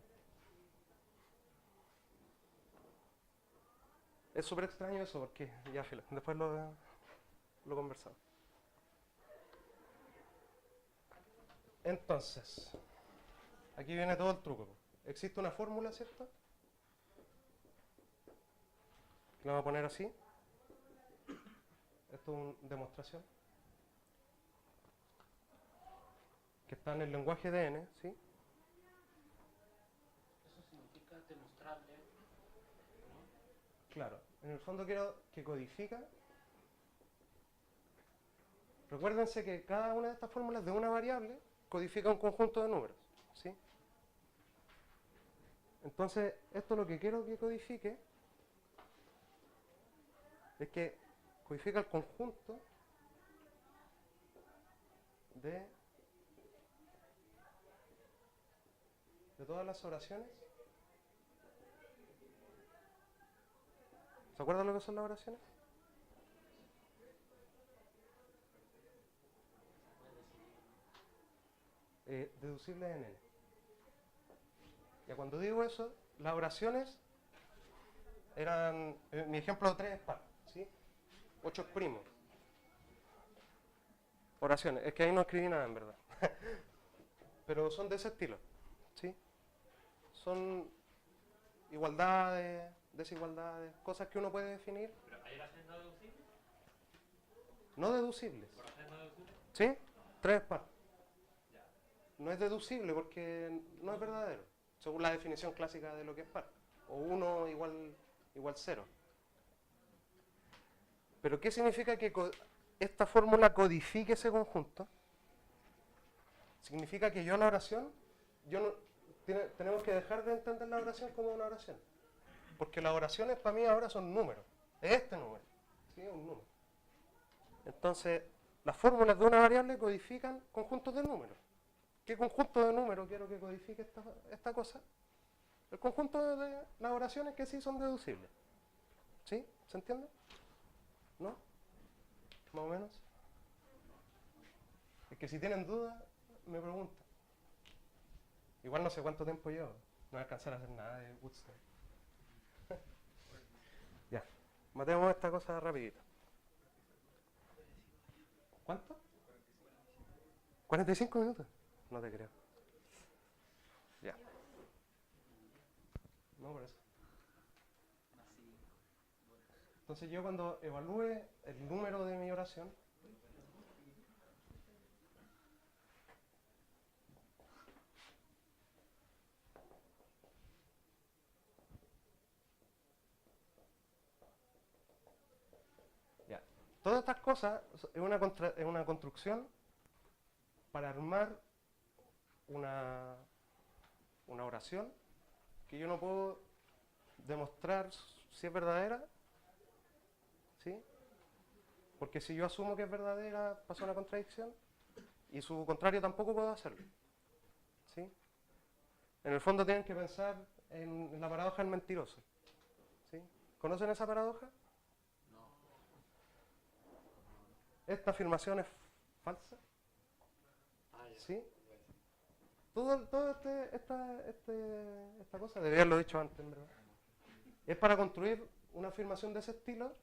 Es súper extraño eso porque, ya filo, después lo conversamos. Entonces, aquí viene todo el truco. Existe una fórmula, ¿cierto? La vamos a poner así. Esto es una demostración. Que está en el lenguaje de N, ¿sí? Eso significa demostrable, ¿no? Claro. En el fondo quiero que codifica. Recuérdense que cada una de estas fórmulas de una variable codifica un conjunto de números, ¿sí? Entonces, esto lo que quiero que codifique es que codifica el conjunto de todas las oraciones. ¿Se acuerdan lo que son las oraciones? Deducibles en N. Ya cuando digo eso, las oraciones eran, mi ejemplo de 3 es par, ¿sí? 8 es primo. Oraciones, es que ahí no escribí nada en verdad. Pero son de ese estilo, ¿sí? Son igualdades, desigualdades, cosas que uno puede definir. ¿Pero hay oraciones no deducibles? No deducibles. ¿Oraciones no deducibles? ¿Sí? 3 es par. Ya. no es deducible porque no es verdadero, según la definición clásica de lo que es par. O 1 igual 0. Pero ¿qué significa que esta fórmula codifique ese conjunto? Significa que yo la oración, tenemos que dejar de entender la oración como una oración. Porque las oraciones para mí ahora son números. Es este número. ¿Sí? Es un número. Entonces, las fórmulas de una variable codifican conjuntos de números. ¿Qué conjunto de números quiero que codifique esta cosa? El conjunto de las oraciones que sí son deducibles. ¿Sí? ¿Se entiende? ¿No? ¿Más o menos? Es que si tienen dudas, me preguntan. Igual no sé cuánto tiempo llevo. No voy a alcanzar a hacer nada de Bootstrap. Ya. Matemos esta cosa rapidito. ¿Cuánto? 45 minutos. No te creo. Ya. No, por eso. Entonces yo cuando evalúe el número de mi oración, ya. Todas estas cosas es una construcción para armar una oración que yo no puedo demostrar si es verdadera, ¿sí? Porque si yo asumo que es verdadera, pasa una contradicción, y su contrario tampoco puedo hacerlo, ¿sí? En el fondo tienen que pensar en la paradoja del mentiroso, ¿sí? ¿Conocen esa paradoja? No. Esta afirmación es falsa, ¿sí? Todo esta cosa, debía haberlo dicho antes, en verdad. Es para construir una afirmación de ese estilo,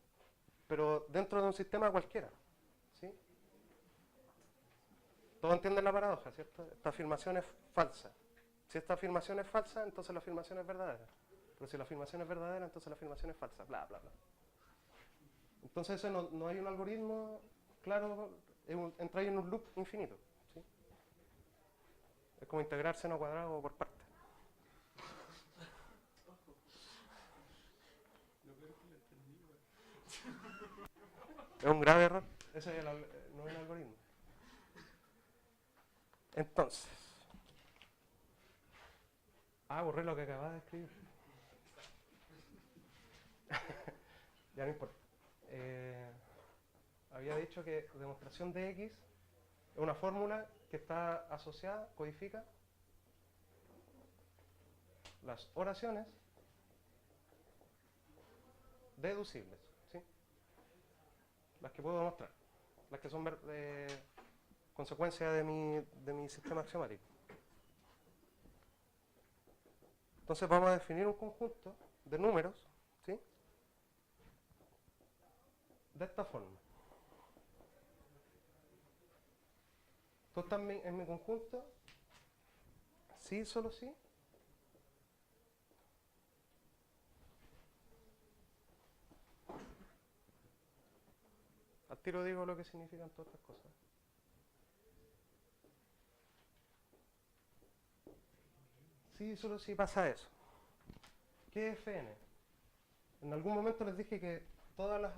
pero dentro de un sistema cualquiera, ¿sí? Todos entienden la paradoja, ¿cierto? Esta afirmación es falsa. Si esta afirmación es falsa, entonces la afirmación es verdadera. Pero si la afirmación es verdadera, entonces la afirmación es falsa, bla, bla, bla. Entonces no hay un algoritmo claro, entra ahí en un loop infinito, ¿sí? Es como integrar seno cuadrado por partes. Es un grave error. Ese no es el algoritmo. Entonces. Borré lo que acababa de escribir. Ya no importa. Había dicho que demostración de X es una fórmula que está asociada, codifica las oraciones deducibles, ¿sí? Las que puedo demostrar, las que son consecuencia de mi sistema axiomático. Entonces vamos a definir un conjunto de números, ¿sí? De esta forma. Esto está en mi conjunto, sí, solo sí. Al tiro digo lo que significan todas estas cosas. Sí, solo si pasa eso. ¿Qué es Fn? En algún momento les dije que todas las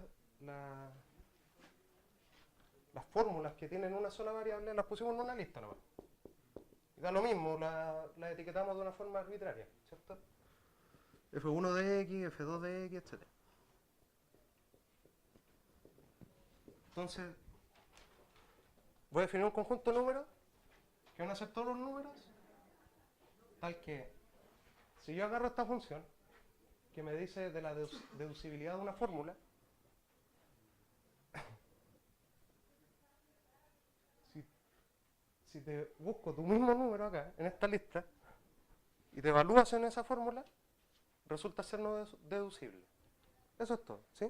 fórmulas que tienen una sola variable las pusimos en una lista nomás. Y da lo mismo, las etiquetamos de una forma arbitraria, ¿cierto? F1 de X, F2 de X, etc. Entonces, voy a definir un conjunto de números que van a ser todos los números, tal que si yo agarro esta función que me dice de la deducibilidad de una fórmula, si te busco tu mismo número acá, en esta lista, y te evalúas en esa fórmula, resulta ser no deducible. Eso es todo, ¿sí?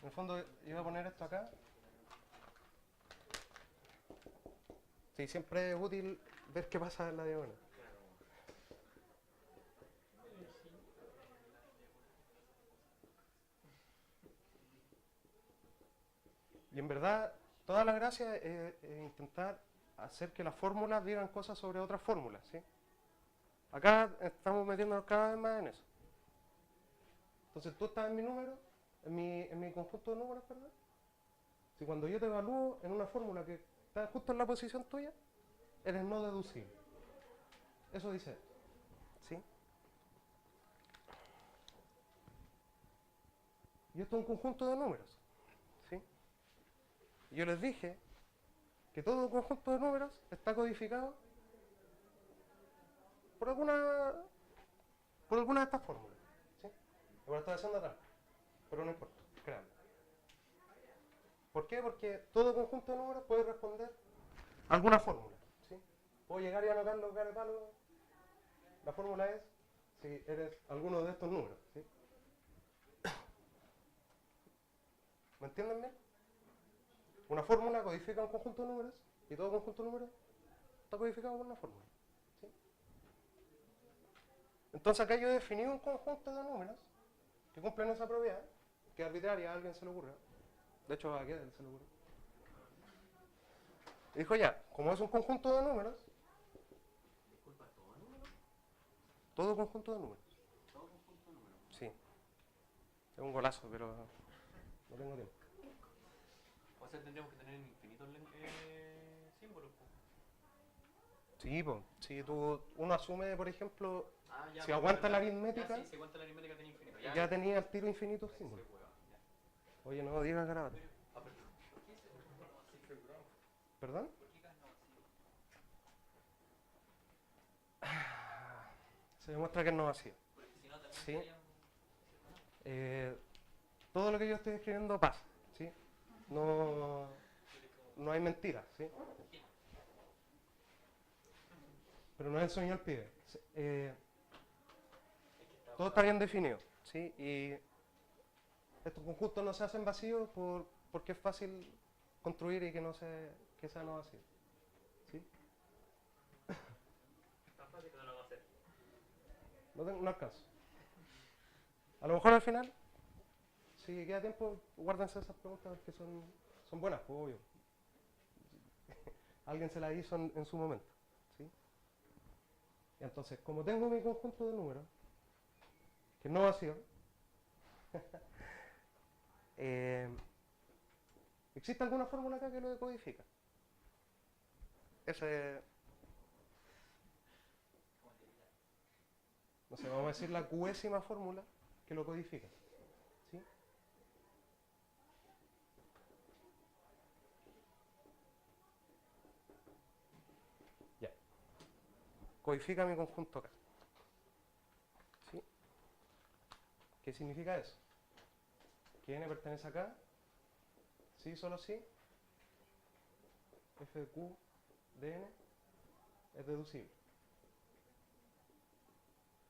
En el fondo, iba a poner esto acá. Sí, siempre es útil ver qué pasa en la diagonal. Y en verdad, toda la gracia es intentar hacer que las fórmulas digan cosas sobre otras fórmulas, ¿sí? Acá estamos metiéndonos cada vez más en eso. Entonces tú estás en mi número, en mi conjunto de números, perdón. Si cuando yo te evalúo en una fórmula que está justo en la posición tuya, eres no deducible. Eso dice esto, ¿sí? Y esto es un conjunto de números, ¿sí? Y yo les dije que todo conjunto de números está codificado por alguna de estas fórmulas, ¿sí? Lo estoy haciendo atrás, pero no importa, créanme. ¿Por qué? Porque todo conjunto de números puede responder a alguna fórmula, ¿sí? Puedo llegar y anotarlo cara de palo. La fórmula es si eres alguno de estos números, ¿sí? ¿Me entienden bien? Una fórmula codifica un conjunto de números y todo conjunto de números está codificado por una fórmula, ¿sí? Entonces acá yo he definido un conjunto de números que cumplen esa propiedad, que es arbitraria, a alguien se le ocurre. De hecho, a Gödel se le ocurre. Y dijo ya, como es un conjunto de números, Disculpa, ¿todo número? todo conjunto de números. ¿Todo conjunto de números? Sí. Es un golazo, pero no tengo tiempo. O sea, tendríamos que tener infinitos símbolos. Po. Sí, pues. Si uno asume, por ejemplo, Ya, si aguanta la aritmética, Ya, sí, si aguanta la aritmética tiene infinito. ya tenía el tiro infinito símbolo. Oye, no digas garabato. Ah, perdón. ¿Perdón? Se demuestra que es no vacío. ¿Sí? Todo lo que yo estoy escribiendo pasa, ¿sí? No hay mentiras, ¿sí? Pero no es el sueño del pibe. Todo está bien definido, ¿sí? Y estos conjuntos no se hacen vacíos porque es fácil construir y que sea no vacío, ¿sí? Tan fácil que no lo va a hacer. No alcanzo. A lo mejor al final, si queda tiempo, guárdense esas preguntas que son buenas, pues obvio. Alguien se las hizo en su momento, ¿sí? Y entonces, como tengo mi conjunto de números, que es no vacío, ¿existe alguna fórmula acá que lo decodifica? No sé, vamos a decir la qésima fórmula que lo codifica, ¿sí? Ya. Codifica mi conjunto acá. ¿Sí? ¿Qué significa eso? Que n pertenece acá, sí, solo sí, f de q de n es deducible.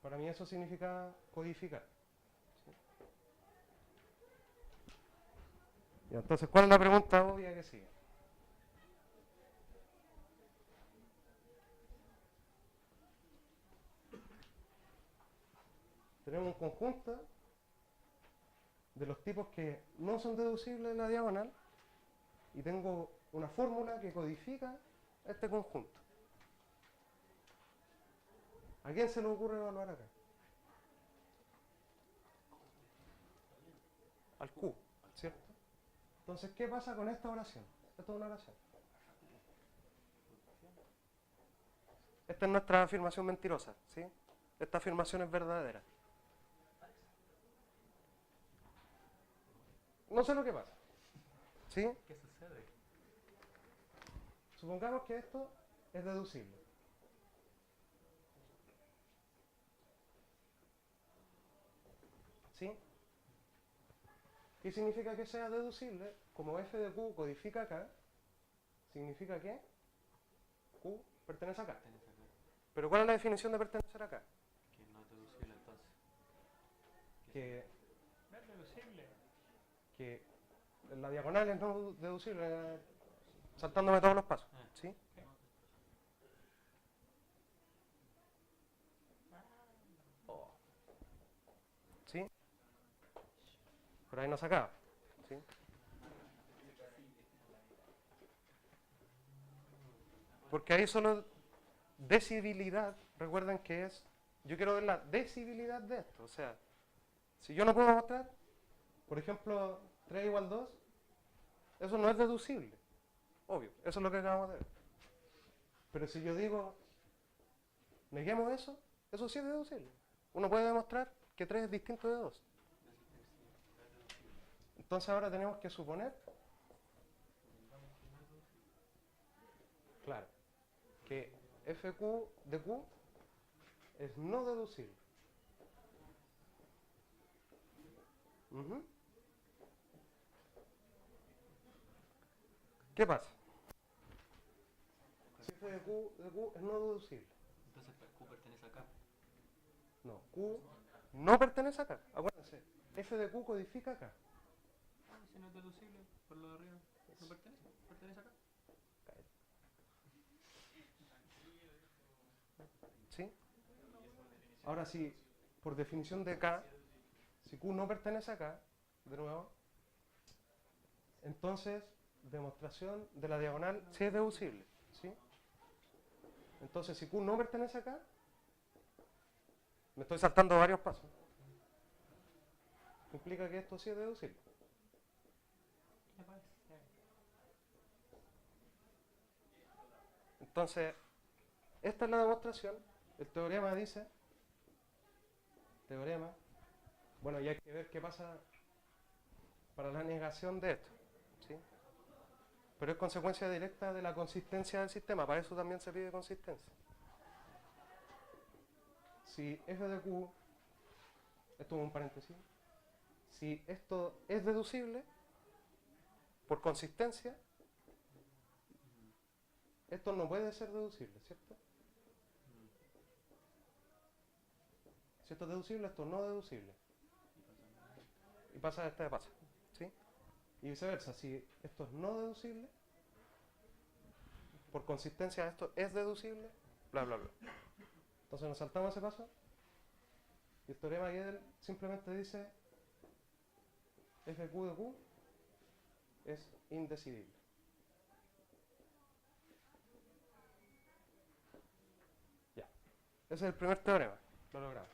Para mí eso significa codificar. ¿Sí? Y entonces, ¿cuál es la pregunta obvia que sigue? Tenemos un conjunto de los tipos que no son deducibles en la diagonal y tengo una fórmula que codifica este conjunto. ¿A quién se le ocurre evaluar acá? Al Q, ¿cierto? Entonces, ¿qué pasa con esta oración? Esto es una oración. Esta es nuestra afirmación mentirosa, ¿sí? Esta afirmación es verdadera. No sé lo que pasa, ¿sí? ¿Qué sucede? Supongamos que esto es deducible. ¿Sí? ¿Qué significa que sea deducible? Como f de q codifica acá, significa que q pertenece acá. Pero ¿cuál es la definición de pertenecer acá? Que no es deducible entonces. Que No es deducible. la diagonal es no deducible, saltándome todos los pasos. ¿Sí? ¿Sí? Pero ahí no se acaba. ¿Sí? Porque ahí solo decibilidad, recuerden que es, yo quiero ver la decibilidad de esto. O sea, si yo no puedo mostrar, por ejemplo, 3 igual 2, eso no es deducible. Obvio, eso es lo que acabamos de ver. Pero si yo digo, neguemos eso sí es deducible. Uno puede demostrar que 3 es distinto de 2. Entonces ahora tenemos que suponer, claro, que FQ de Q es no deducible. ¿Qué pasa? Si f de Q es no deducible. Entonces Q pertenece acá. No, Q no pertenece acá. Acuérdense, f de Q codifica acá. Si no es deducible, por lo de arriba, no pertenece, pertenece acá. ¿Sí? Ahora sí, por definición de K, si Q no pertenece acá, de nuevo, entonces demostración de la diagonal sí es deducible. ¿Sí? Entonces, si Q no pertenece acá, me estoy saltando varios pasos. Implica que esto sí es deducible. Entonces, esta es la demostración. El teorema dice, bueno, y hay que ver qué pasa para la negación de esto. ¿Sí? Pero es consecuencia directa de la consistencia del sistema. Para eso también se pide consistencia. Si f de q, esto es un paréntesis, si esto es deducible, por consistencia, esto no puede ser deducible, ¿cierto? Si esto es deducible, esto no es deducible. Y pasa este de paso, ¿sí? Y viceversa, si esto es no deducible, por consistencia esto es deducible, bla, bla, bla. Entonces nos saltamos ese paso y el teorema de Gödel simplemente dice FQ de Q es indecidible. Ya. Ese es el primer teorema. Lo logramos.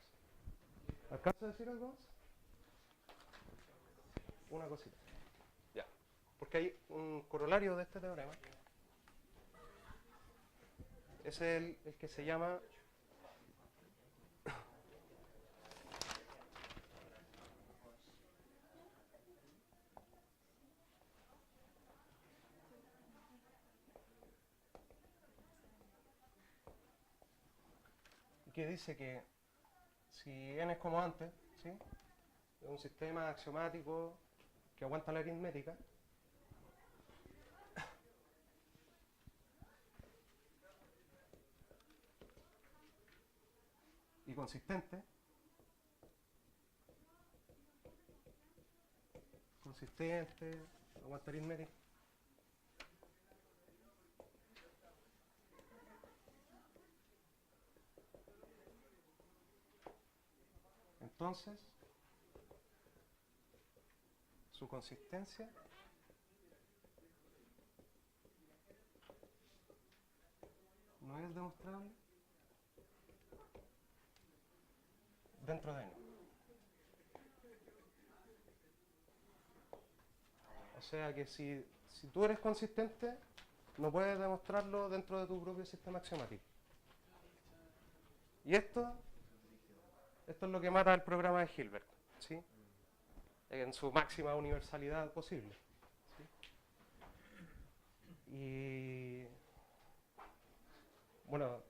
¿Alcanza a decir algo más? Una cosita. Ya. Porque hay un corolario de este teorema. Es el que se llama que dice que si n es como antes, ¿sí? Es un sistema axiomático que aguanta la aritmética, y consistente, aguanta aritmética, entonces su consistencia no es demostrable dentro de n. O sea que si tú eres consistente, no puedes demostrarlo dentro de tu propio sistema axiomático. Y esto es lo que mata el programa de Hilbert, ¿sí? En su máxima universalidad posible. ¿Sí? Y bueno,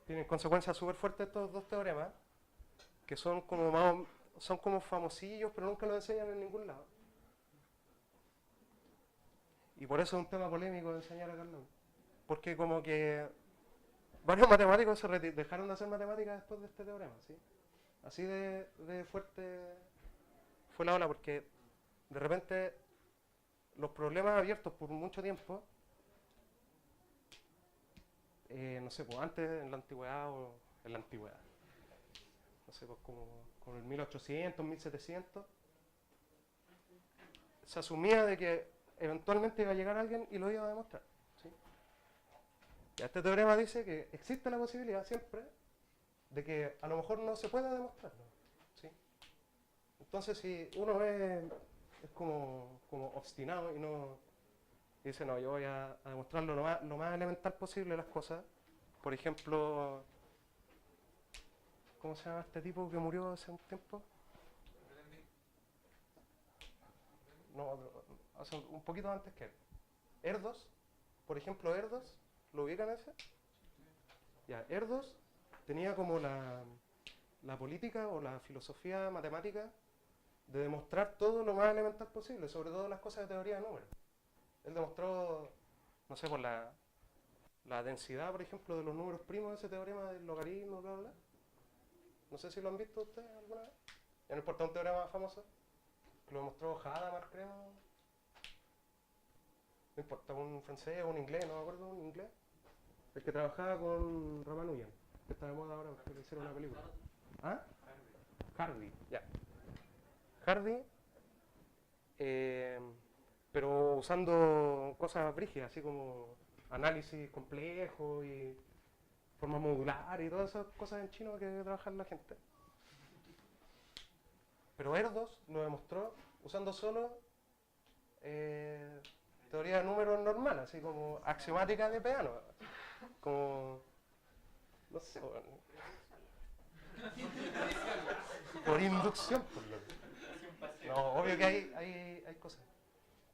tienen consecuencias súper fuertes estos dos teoremas, que son como famosillos, pero nunca los enseñan en ningún lado. Y por eso es un tema polémico de enseñar acá al lado. Porque como que varios matemáticos dejaron de hacer matemáticas después de este teorema, ¿sí? Así de fuerte fue la ola, porque de repente los problemas abiertos por mucho tiempo, no sé, pues antes en la antigüedad o en la antigüedad, no sé, pues como en el 1800, 1700, se asumía de que eventualmente iba a llegar alguien y lo iba a demostrar, ¿sí? Y este teorema dice que existe la posibilidad siempre de que a lo mejor no se pueda demostrarlo. ¿Sí? Entonces, si uno es como obstinado y no dice, no, yo voy a demostrarlo lo más elemental posible las cosas. Por ejemplo, ¿cómo se llama este tipo que murió hace un tiempo? No, hace un poquito antes que él. Erdos, por ejemplo, Erdos, ¿lo ubican ese? Ya, Erdos tenía como la política o la filosofía matemática de demostrar todo lo más elemental posible, sobre todo las cosas de teoría de números. Él demostró, no sé, por la densidad, por ejemplo, de los números primos de ese teorema del logaritmo, bla, bla, bla. No sé si lo han visto ustedes alguna vez. Ya no importa, un teorema famoso, que lo demostró Hadamard, creo. No importa, un francés o un inglés, no me acuerdo, un inglés. El que trabajaba con Ramanujan, que está de moda ahora porque le hicieron una película. ¿Ah? Hardy, ya. Hardy, pero usando cosas brígidas, así como análisis complejo y forma modular y todas esas cosas en chino que trabaja la gente. Pero Erdos lo demostró usando solo teoría de números normal, así como axiomática de Peano. Como, no sé, bueno, por inducción, por lo que. No, obvio que hay cosas.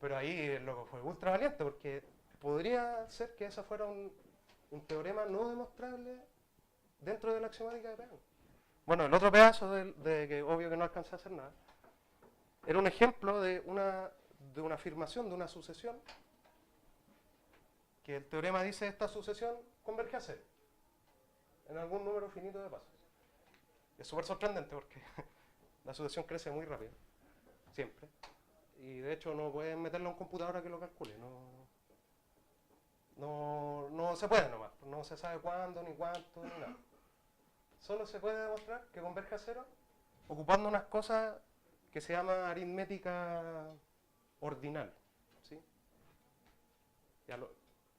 Pero ahí el loco fue ultra valiente porque podría ser que ese fuera un teorema no demostrable dentro de la axiomática de Peano. Bueno, el otro pedazo de que obvio que no alcancé a hacer nada, era un ejemplo de una afirmación, de una sucesión, que el teorema dice esta sucesión converge a cero, en algún número finito de pasos. Es súper sorprendente porque la sucesión crece muy rápido, siempre. Y de hecho no pueden meterlo a un computador a que lo calcule, no se puede nomás, no se sabe cuándo, ni cuánto, ni nada. Solo se puede demostrar que converge a cero ocupando unas cosas que se llama aritmética ordinal. ¿Sí? Ya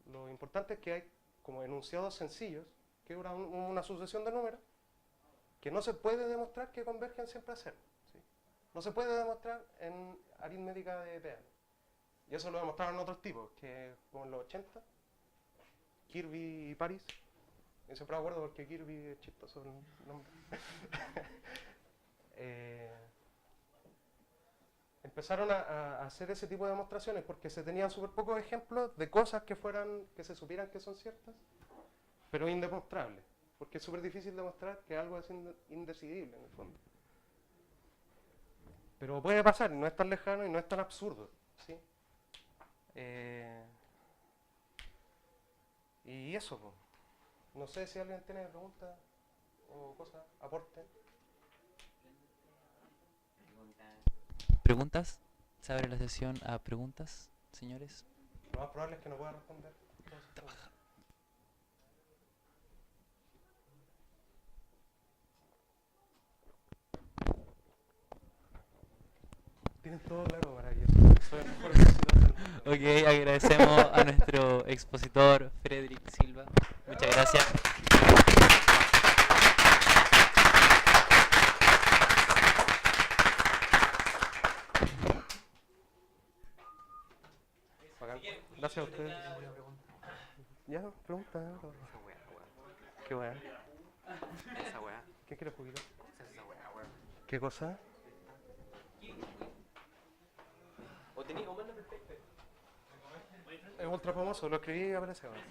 lo importante es que hay como enunciados sencillos, que es una sucesión de números, que no se puede demostrar que convergen siempre a cero. ¿Sí? No se puede demostrar en aritmética de Peano. Y eso lo demostraron otros tipos, que como en los 80, Kirby y Paris. Yo siempre me acuerdo porque Kirby es chistoso el nombre. Empezaron a hacer ese tipo de demostraciones porque se tenían súper pocos ejemplos de cosas que se supieran que son ciertas, pero indemostrables. Porque es súper difícil demostrar que algo es indecidible en el fondo. Pero puede pasar, no es tan lejano y no es tan absurdo. ¿Sí? Y eso, pues. No sé si alguien tiene preguntas o cosas, aporten. ¿Preguntas? ¿Se abre la sesión a preguntas, señores? Lo más probable es que no pueda responder. Tienen todo claro, maravilloso. Soy el mejor expositor del mundo. Ok, agradecemos a nuestro expositor Frederick Silva. Muchas gracias. Bacán. Gracias a ustedes. Ya, pregunta. Qué weá. Esa weá. ¿Qué quieres jugar? Esa weá, weón. ¿Qué cosa? O tenía, o mándame el paper. Es ultra famoso, lo escribí y aparece ahora.